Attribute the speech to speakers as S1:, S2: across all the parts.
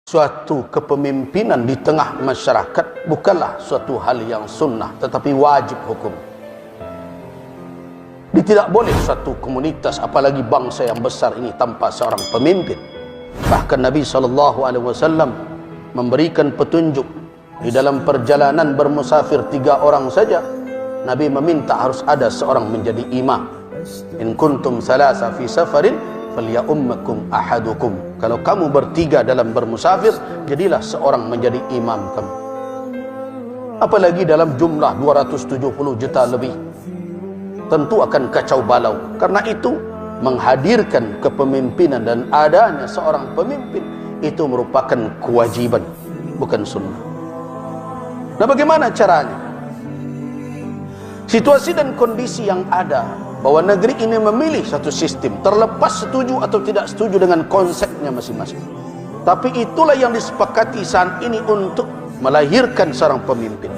S1: Suatu kepemimpinan di tengah masyarakat bukanlah suatu hal yang sunnah, tetapi wajib hukum. Tidak boleh suatu komunitas, apalagi bangsa yang besar ini, tanpa seorang pemimpin. Bahkan Nabi SAW memberikan petunjuk di dalam perjalanan bermusafir 3 orang saja. Nabi meminta harus ada seorang menjadi imam. In kuntum salasa fi safarin falyummakum ahadukum. Kalau kamu bertiga dalam bermusafir, jadilah seorang menjadi imam kamu. Apalagi dalam jumlah 270 juta lebih, tentu akan kacau balau. Karena itu menghadirkan kepemimpinan dan adanya seorang pemimpin itu merupakan kewajiban, bukan sunnah. Nah, bagaimana caranya? Situasi dan kondisi yang ada bahwa negeri ini memilih satu sistem, terlepas setuju atau tidak setuju dengan konsepnya masing-masing. Tapi itulah yang disepakati saat ini untuk melahirkan seorang pemimpin.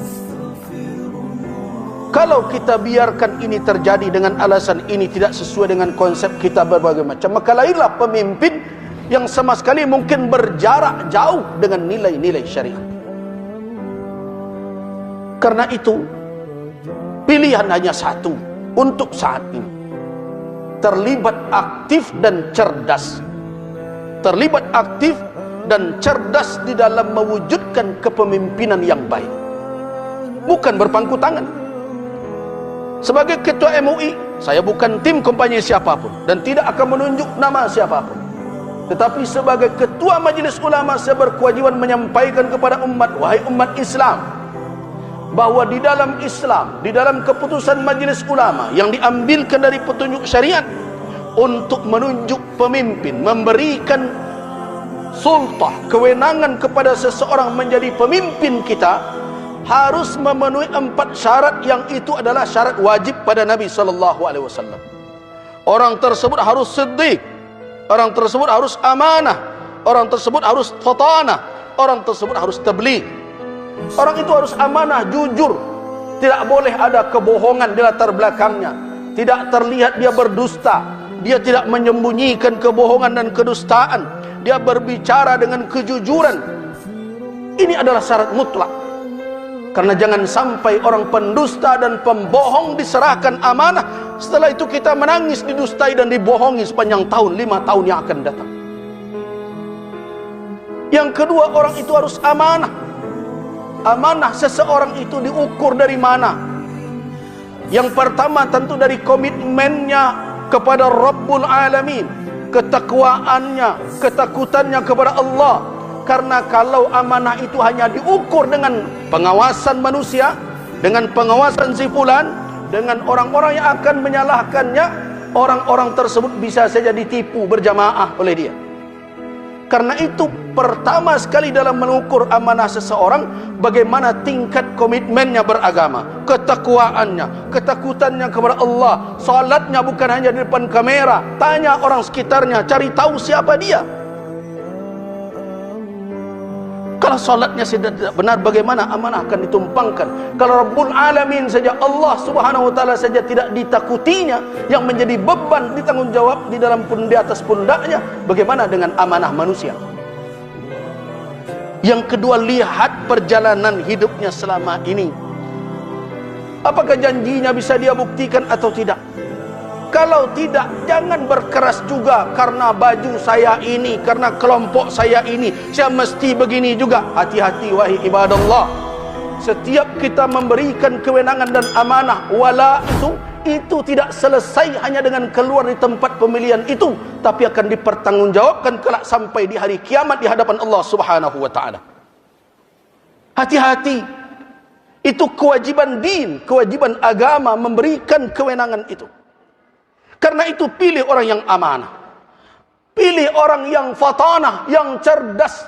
S1: Kalau kita biarkan ini terjadi dengan alasan ini tidak sesuai dengan konsep kita berbagai macam, maka lahirlah pemimpin yang sama sekali mungkin berjarak jauh dengan nilai-nilai syariat. Karena itu pilihan hanya satu untuk saat ini: terlibat aktif dan cerdas. Terlibat aktif dan cerdas di dalam mewujudkan kepemimpinan yang baik, bukan berpangku tangan. Sebagai ketua MUI, saya bukan tim kampanye siapapun dan tidak akan menunjuk nama siapapun. Tetapi sebagai ketua Majelis Ulama, saya berkewajiban menyampaikan kepada umat, wahai umat Islam, bahwa di dalam Islam, di dalam keputusan Majelis Ulama yang diambilkan dari petunjuk syariat untuk menunjuk pemimpin, memberikan sultah, kewenangan kepada seseorang menjadi pemimpin kita, harus memenuhi 4 syarat, yang itu adalah syarat wajib pada Nabi SAW. Orang tersebut harus siddiq, orang tersebut harus amanah, orang tersebut harus fatanah, orang tersebut harus tabligh. Orang itu harus amanah, jujur, tidak boleh ada kebohongan di latar belakangnya, tidak terlihat dia berdusta, dia tidak menyembunyikan kebohongan dan kedustaan, dia berbicara dengan kejujuran. Ini adalah syarat mutlak. Karena jangan sampai orang pendusta dan pembohong diserahkan amanah, setelah itu kita menangis didustai dan dibohongi sepanjang tahun, 5 tahun yang akan datang. Yang kedua, orang itu harus amanah. Amanah seseorang itu diukur dari mana? Yang pertama tentu dari komitmennya kepada Rabbul Alamin, ketakwaannya, ketakutannya kepada Allah. Karena kalau amanah itu hanya diukur dengan pengawasan manusia, dengan pengawasan si fulan, dengan orang-orang yang akan menyalahkannya, orang-orang tersebut bisa saja ditipu berjamaah oleh dia. Karena itu pertama sekali dalam mengukur amanah seseorang, bagaimana tingkat komitmennya beragama, ketakwaannya, ketakutannya kepada Allah. Salatnya bukan hanya di depan kamera, tanya orang sekitarnya, cari tahu siapa dia. Kalau salatnya tidak benar, bagaimana amanah akan ditumpangkan? Kalau Rabbul Alamin saja, Allah Subhanahu wa taala saja tidak ditakutinya, yang menjadi beban ditanggung jawab di dalam di atas pundaknya, bagaimana dengan amanah manusia? Yang kedua, lihat perjalanan hidupnya selama ini. Apakah janjinya bisa dia buktikan atau tidak? Kalau tidak, jangan berkeras juga karena baju saya ini, karena kelompok saya ini, saya mesti begini juga. Hati-hati wahai ibadallah. Setiap kita memberikan kewenangan dan amanah, wala itu tidak selesai hanya dengan keluar di tempat pemilihan itu, tapi akan dipertanggungjawabkan kelak sampai di hari kiamat di hadapan Allah Subhanahu wa taala. Hati-hati. Itu kewajiban din, kewajiban agama memberikan kewenangan itu. Karena itu pilih orang yang amanah, pilih orang yang fatanah, yang cerdas,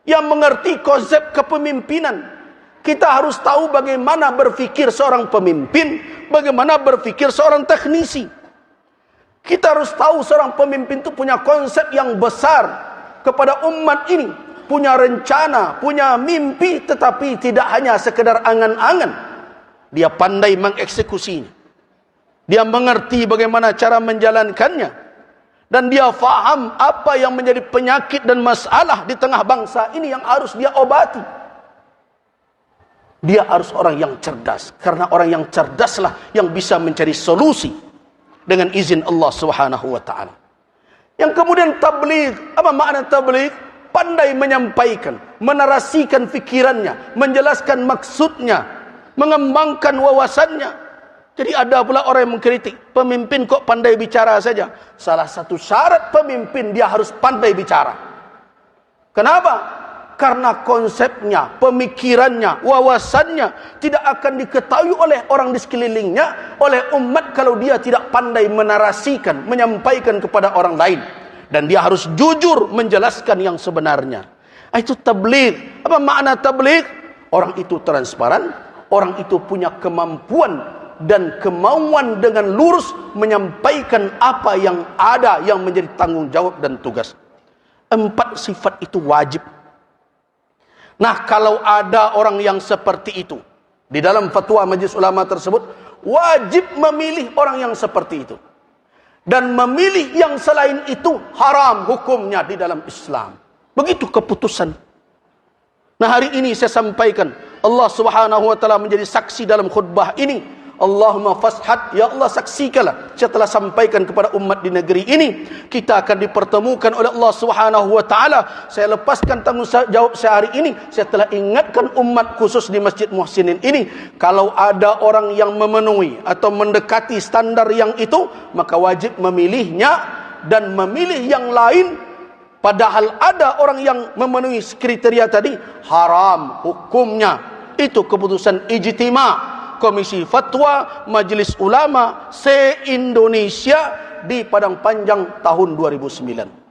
S1: yang mengerti konsep kepemimpinan. Kita harus tahu bagaimana berfikir seorang pemimpin, bagaimana berfikir seorang teknisi. Kita harus tahu seorang pemimpin itu punya konsep yang besar kepada umat ini, punya rencana, punya mimpi, tetapi tidak hanya sekedar angan-angan. Dia pandai mengeksekusinya. Dia mengerti bagaimana cara menjalankannya. Dan dia faham apa yang menjadi penyakit dan masalah di tengah bangsa ini yang harus dia obati. Dia harus orang yang cerdas. Karena orang yang cerdaslah yang bisa mencari solusi dengan izin Allah Subhanahu wa ta'ala. Yang kemudian tabligh. Apa makna tabligh? Pandai menyampaikan, menarasikan fikirannya, menjelaskan maksudnya, mengembangkan wawasannya. Jadi ada pula orang yang mengkritik, pemimpin kok pandai bicara saja. Salah satu syarat pemimpin, dia harus pandai bicara. Kenapa? Karena konsepnya, pemikirannya, wawasannya tidak akan diketahui oleh orang di sekelilingnya, oleh umat kalau dia tidak pandai menarasikan, menyampaikan kepada orang lain. Dan dia harus jujur menjelaskan yang sebenarnya. Itu tabligh. Apa makna tabligh? Orang itu transparan, orang itu punya kemampuan dan kemauan dengan lurus menyampaikan apa yang ada yang menjadi tanggung jawab dan tugas. 4 sifat itu wajib. Nah, kalau ada orang yang seperti itu, di dalam fatwa Majelis Ulama tersebut, wajib memilih orang yang seperti itu. Dan memilih yang selain itu haram hukumnya di dalam Islam. Begitu keputusan. Nah, hari ini saya sampaikan, Allah Subhanahu wa ta'ala menjadi saksi dalam khutbah ini. Allahumma fashhad, ya Allah saksikanlah. Saya telah sampaikan kepada umat di negeri ini, kita akan dipertemukan oleh Allah Subhanahu wa ta'ala. Saya lepaskan tanggung jawab saya hari ini. Saya telah ingatkan umat khusus di Masjid Muhsinin ini, kalau ada orang yang memenuhi atau mendekati standar yang itu, maka wajib memilihnya dan memilih yang lain. Padahal ada orang yang memenuhi kriteria tadi, haram hukumnya. Itu keputusan ijtima' Komisi Fatwa Majelis Ulama se-Indonesia di Padang Panjang tahun 2009.